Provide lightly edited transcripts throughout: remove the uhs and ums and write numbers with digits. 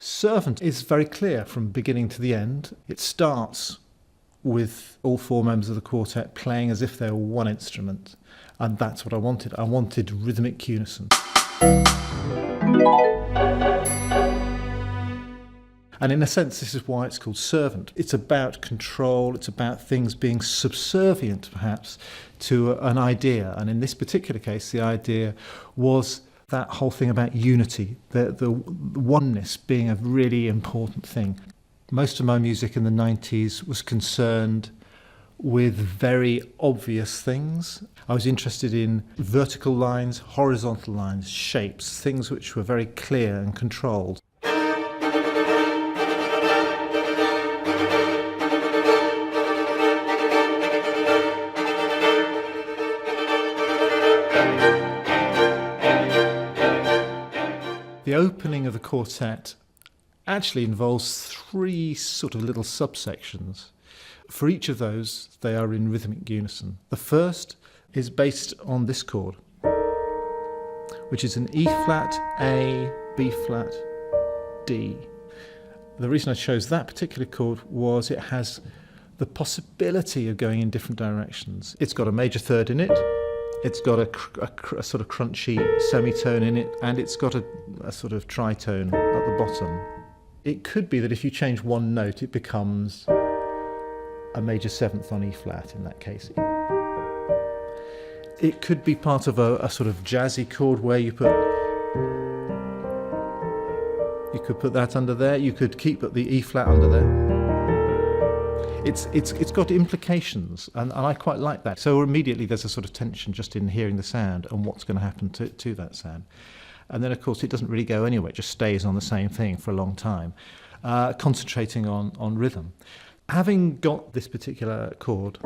Servant is very clear from beginning to the end. It starts with all four members of the quartet playing as if they were one instrument, and that's what I wanted. I wanted rhythmic unison. And in a sense, this is why it's called Servant. It's about control, it's about things being subservient, perhaps, to an idea. And in this particular case, the idea was that whole thing about unity, the oneness being a really important thing. Most of my music in the 90s was concerned with very obvious things. I was interested in vertical lines, horizontal lines, shapes, things which were very clear and controlled. The opening of the quartet actually involves three sort of little subsections. For each of those, they are in rhythmic unison. The first is based on this chord, which is an E flat, A, B flat, D. The reason I chose that particular chord was it has the possibility of going in different directions. It's got a major third in it, it's got a sort of crunchy semitone in it, and it's got a sort of tritone at the bottom. It could be that if you change one note, it becomes a major seventh on E flat in that case. It could be part of a sort of jazzy chord where you could put that under there. You could keep the E flat under there. It's got implications, and I quite like that. So immediately there's a sort of tension just in hearing the sound and what's going to happen to that sound. And then, of course, it doesn't really go anywhere. It just stays on the same thing for a long time, concentrating on rhythm. Having got this particular chord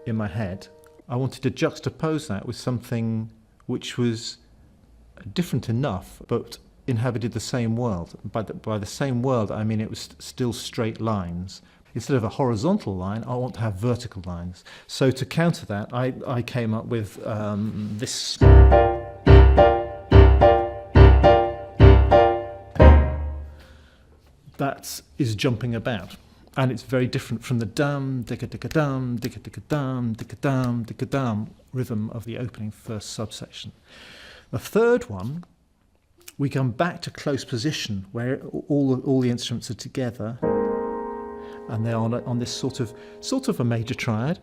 in my head, I wanted to juxtapose that with something which was different enough, but inhabited the same world. By the same world, I mean it was still straight lines. Instead of a horizontal line, I want to have vertical lines. So to counter that, I came up with this. That is jumping about, and it's very different from the dum, dicka dicka dum, dicka dicka dum, dicka dum, dicka dum rhythm of the opening first subsection. The third one, we come back to close position where all the instruments are together, and they're on this sort of a major triad.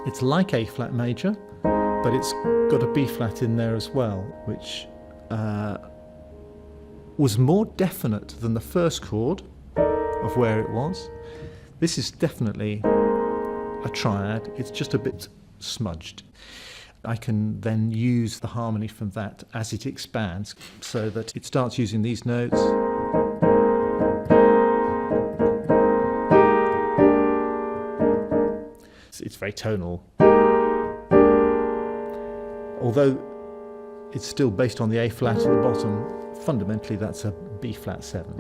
It's like A flat major, but it's got a B flat in there as well, which was more definite than the first chord of where it was. This is definitely a triad, it's just a bit smudged. I can then use the harmony from that as it expands, so that it starts using these notes. It's very tonal. Although it's still based on the A flat at the bottom, fundamentally that's a B flat 7.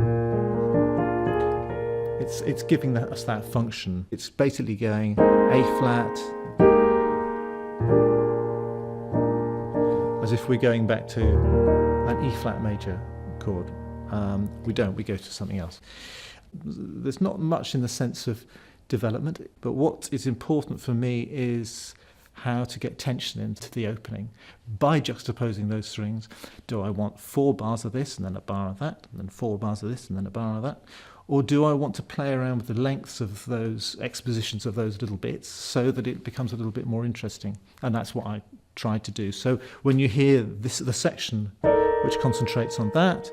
It's giving us that function. It's basically going A flat, as if we're going back to an E flat major chord. We don't, we go to something else. There's not much in the sense of development, but what is important for me is how to get tension into the opening by juxtaposing those strings. Do I want 4 bars of this and then a bar of that, and then 4 bars of this and then a bar of that? Or do I want to play around with the lengths of those expositions of those little bits so that it becomes a little bit more interesting? And that's what I tried to do. So when you hear the section which concentrates on that,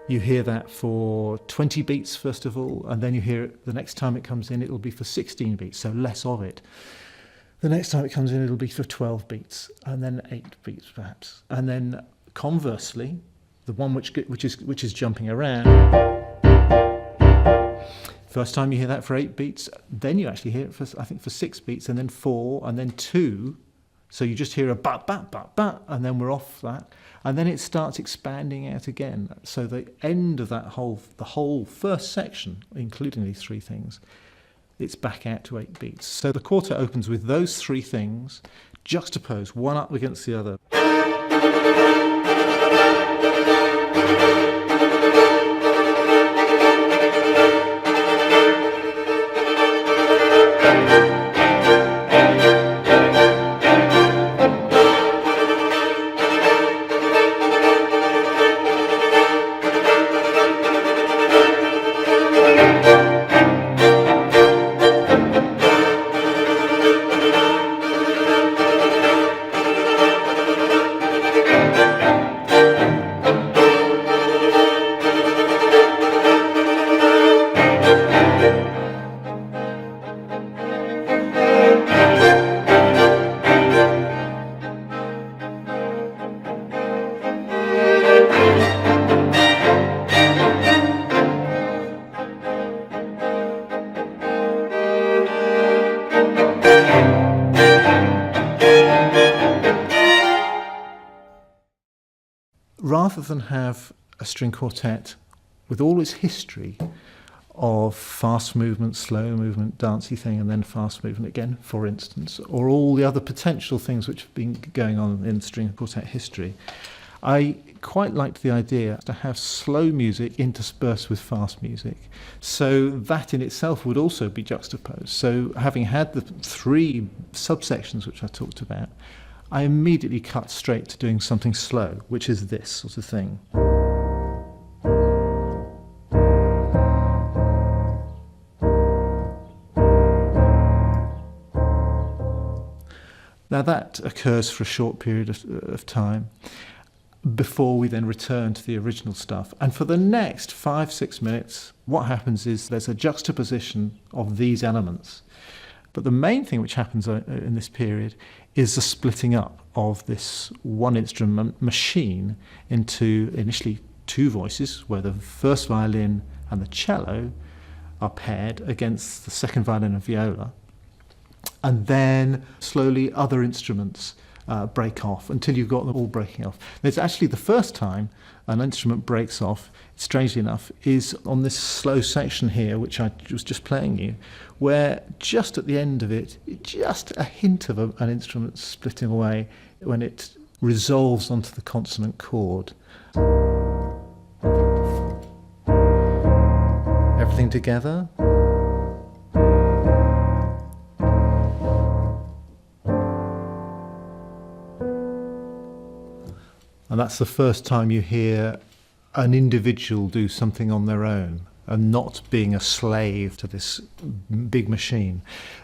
you hear that for 20 beats first of all, and then you hear it the next time it comes in, it'll be for 16 beats, so less of it. The next time it comes in, it'll be for 12 beats, and then 8 beats perhaps. And then conversely, the one which is jumping around, first time you hear that for 8 beats, then you actually hear it for, I think, for 6 beats, and then 4, and then 2. So you just hear a bat, bat, bat, bat, and then we're off that. And then it starts expanding out again. So the end of the whole first section, including these 3 things, it's back out to 8 beats. So the quartet opens with those 3 things, juxtaposed one up against the other. rather than have a string quartet with all its history of fast movement, slow movement, dancey thing, and then fast movement again, for instance, or all the other potential things which have been going on in string quartet history, I quite liked the idea to have slow music interspersed with fast music. So that in itself would also be juxtaposed. So having had the three subsections which I talked about, I immediately cut straight to doing something slow, which is this sort of thing. Now that occurs for a short period of time before we then return to the original stuff. And for the next 5-6 minutes, what happens is there's a juxtaposition of these elements. But the main thing which happens in this period is the splitting up of this one instrument machine into initially two voices, where the first violin and the cello are paired against the second violin and viola. And then slowly other instruments break off until you've got them all breaking off. It's actually the first time an instrument breaks off, strangely enough, is on this slow section here, which I was just playing you, where just at the end of it, just a hint of an instrument splitting away when it resolves onto the consonant chord. Everything together. And that's the first time you hear an individual do something on their own and not being a slave to this big machine.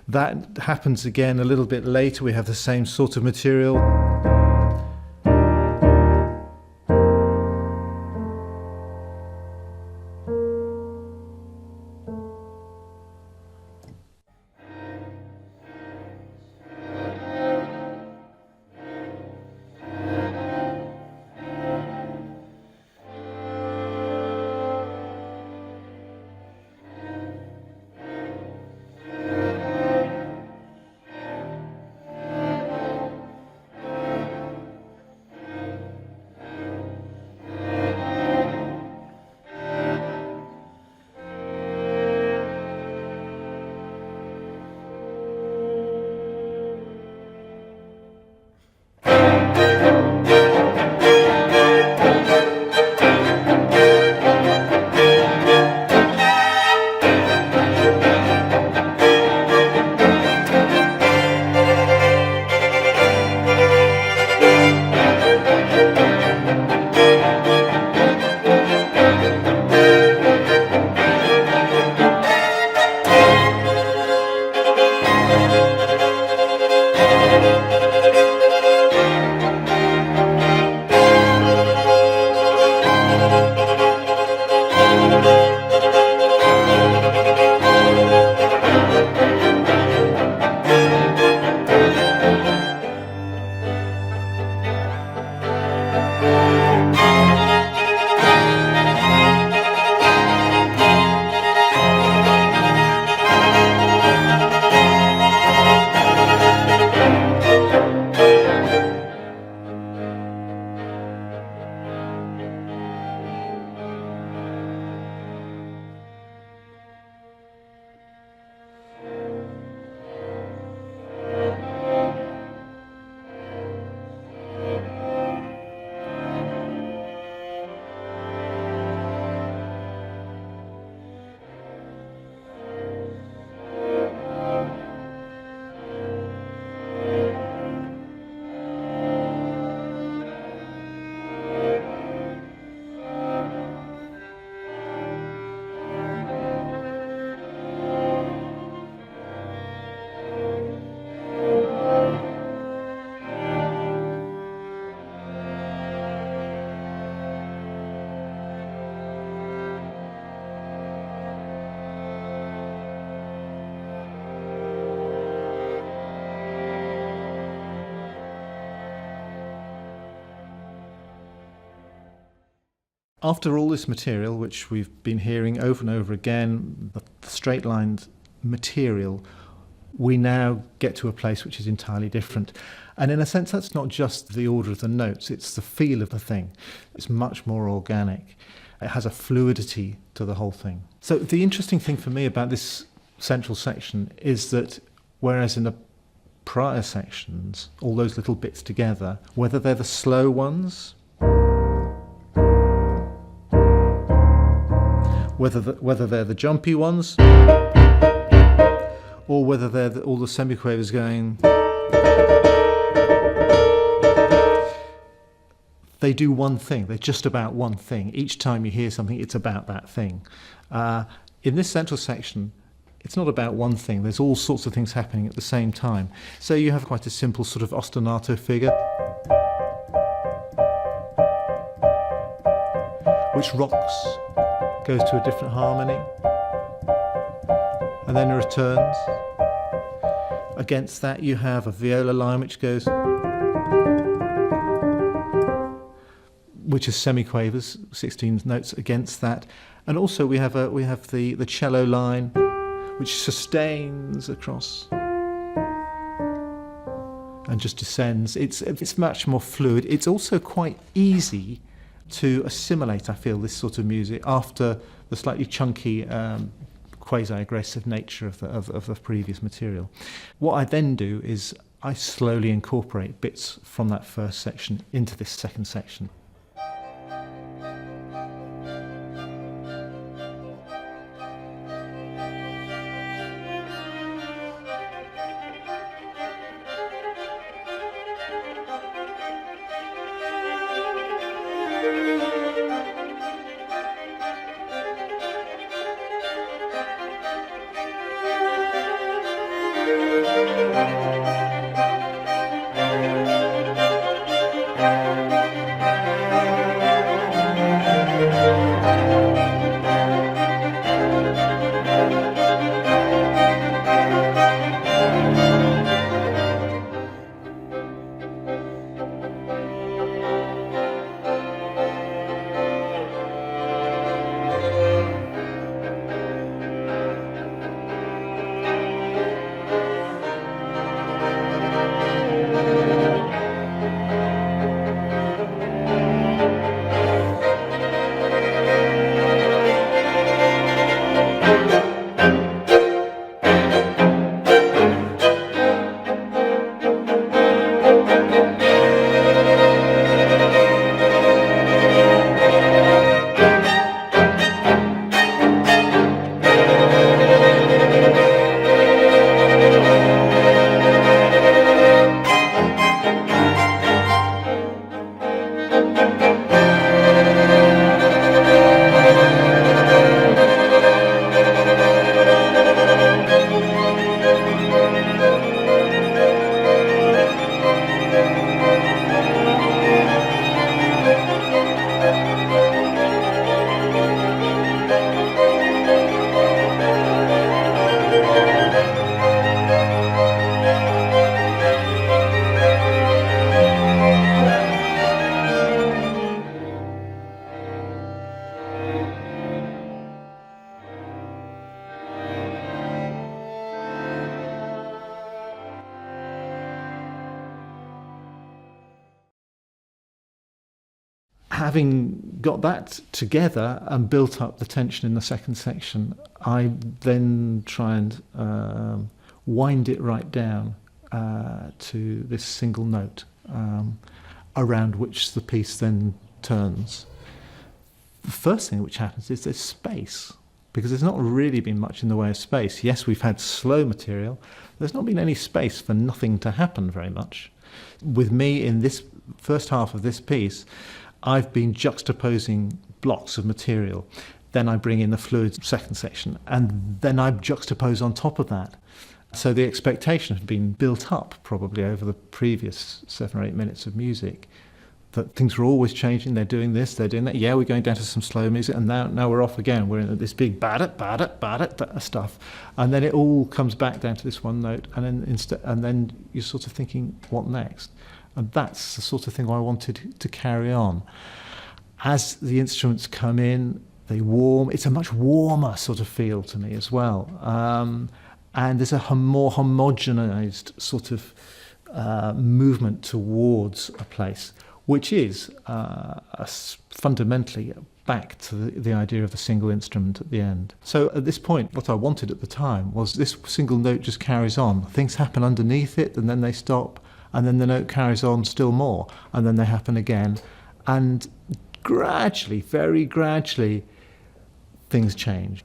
That happens again a little bit later. We have the same sort of material. After all this material, which we've been hearing over and over again, the straight-lined material, we now get to a place which is entirely different. And in a sense, that's not just the order of the notes, it's the feel of the thing. It's much more organic. It has a fluidity to the whole thing. So the interesting thing for me about this central section is that whereas in the prior sections, all those little bits together, whether they're the slow ones, whether they're the jumpy ones, or whether they're all the semiquavers going, they do one thing. They're just about one thing. Each time you hear something, it's about that thing. In this central section, it's not about one thing. There's all sorts of things happening at the same time. So you have quite a simple sort of ostinato figure, which rocks, goes to a different harmony, and then returns. Against that you have a viola line which goes, which is semiquavers, 16 notes against that. And also we have the cello line which sustains across and just descends. It's much more fluid. It's also quite easy to assimilate, I feel, this sort of music after the slightly chunky quasi-aggressive nature of the previous material. What I then do is I slowly incorporate bits from that first section into this second section. Having got that together and built up the tension in the second section, I then try and wind it right down to this single note around which the piece then turns. The first thing which happens is there's space, because there's not really been much in the way of space. Yes, we've had slow material. There's not been any space for nothing to happen very much. With me in this first half of this piece, I've been juxtaposing blocks of material. Then I bring in the fluid second section, and then I juxtapose on top of that. So the expectation had been built up probably over the previous 7 or 8 minutes of music, that things were always changing. They're doing this, they're doing that. Yeah, we're going down to some slow music, and now we're off again. We're in this big ba-da stuff, and then it all comes back down to this one note, and then you're sort of thinking, what next? And that's the sort of thing I wanted to carry on. As the instruments come in, they warm. It's a much warmer sort of feel to me as well. and there's a more homogenized sort of movement towards a place, which is fundamentally back to the idea of the single instrument at the end. So at this point, what I wanted at the time was this single note just carries on. Things happen underneath it, and then they stop, and then the note carries on still more, and then they happen again. And gradually, very gradually, things change.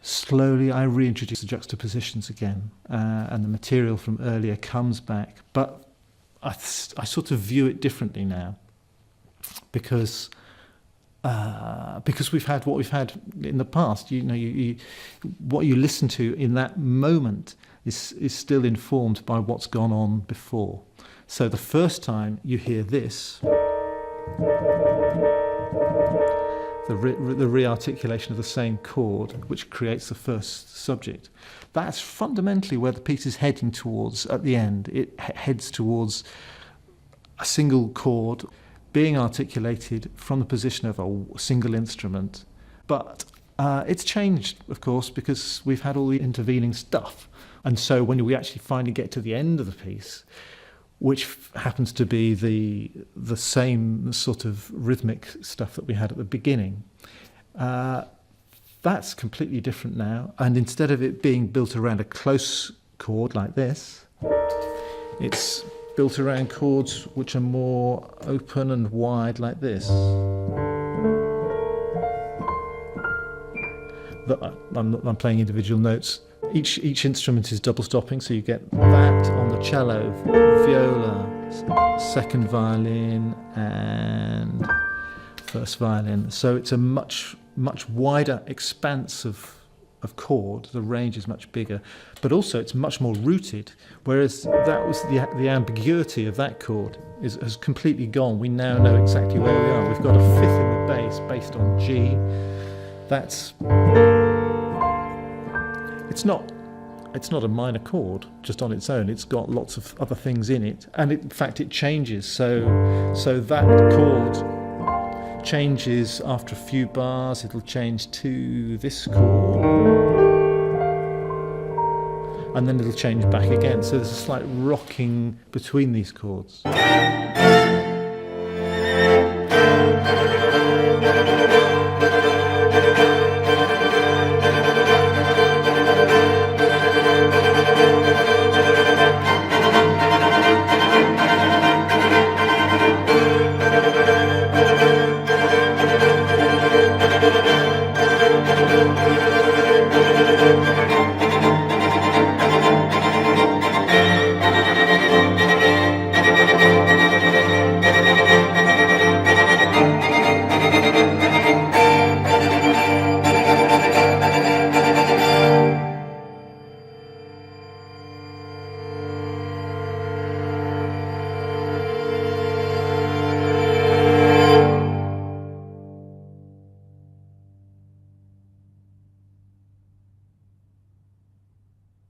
Slowly I reintroduce the juxtapositions again, and the material from earlier comes back, but I sort of view it differently now, because we've had what we've had in the past. What you listen to in that moment is still informed by what's gone on before. So the first time you hear this, the rearticulation of the same chord, which creates the first subject, that's fundamentally where the piece is heading towards at the end. It heads towards a single chord being articulated from the position of a single instrument. But it's changed, of course, because we've had all the intervening stuff. And so when we actually finally get to the end of the piece, which happens to be the same sort of rhythmic stuff that we had at the beginning, that's completely different now. And instead of it being built around a close chord like this, it's built around chords which are more open and wide like this. I'm playing individual notes. Each instrument is double stopping, so you get that on the cello, viola, second violin, and first violin. So it's a much wider expanse of chord. The range is much bigger, but also it's much more rooted. Whereas that was the ambiguity of that chord has completely gone. We now know exactly where we are. We've got a fifth in the bass based on G. It's not a minor chord just on its own. It's got lots of other things in it, and in fact it changes. So that chord changes after a few bars. It'll change to this chord, and then it'll change back again. So there's a slight rocking between these chords.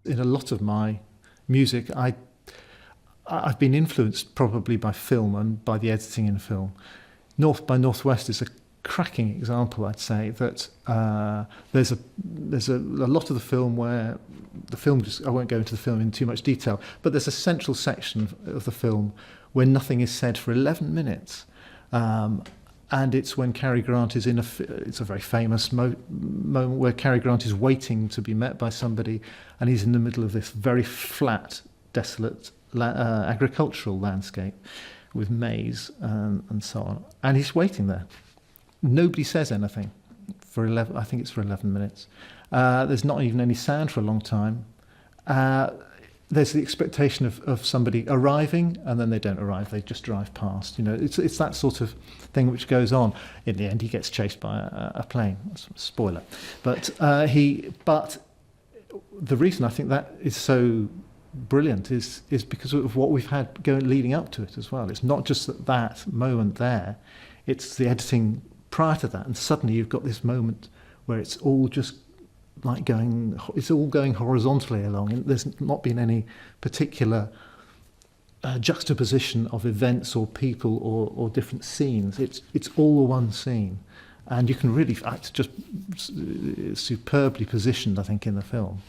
In a lot of my music, I've been influenced probably by film and by the editing in film. North by Northwest is a cracking example, I'd say, that there's a lot of the film where the film I won't go into the film in too much detail, but there's a central section of the film where nothing is said for 11 minutes. And it's when Cary Grant is it's a very famous moment where Cary Grant is waiting to be met by somebody, and he's in the middle of this very flat, desolate agricultural landscape with maize and so on. And he's waiting there. Nobody says anything for 11 minutes. There's not even any sound for a long time. there's the expectation of somebody arriving, and then they don't arrive, they just drive past. It's that sort of thing which goes on. In the end, he gets chased by a plane. That's a spoiler. But the reason I think that is so brilliant is because of what we've had leading up to it as well. It's not just that moment there, it's the editing prior to that, and suddenly you've got this moment where it's all just it's all going horizontally along, and there's not been any particular juxtaposition of events or people or different scenes. It's all one scene, and you can really, it's just superbly positioned, I think, in the film.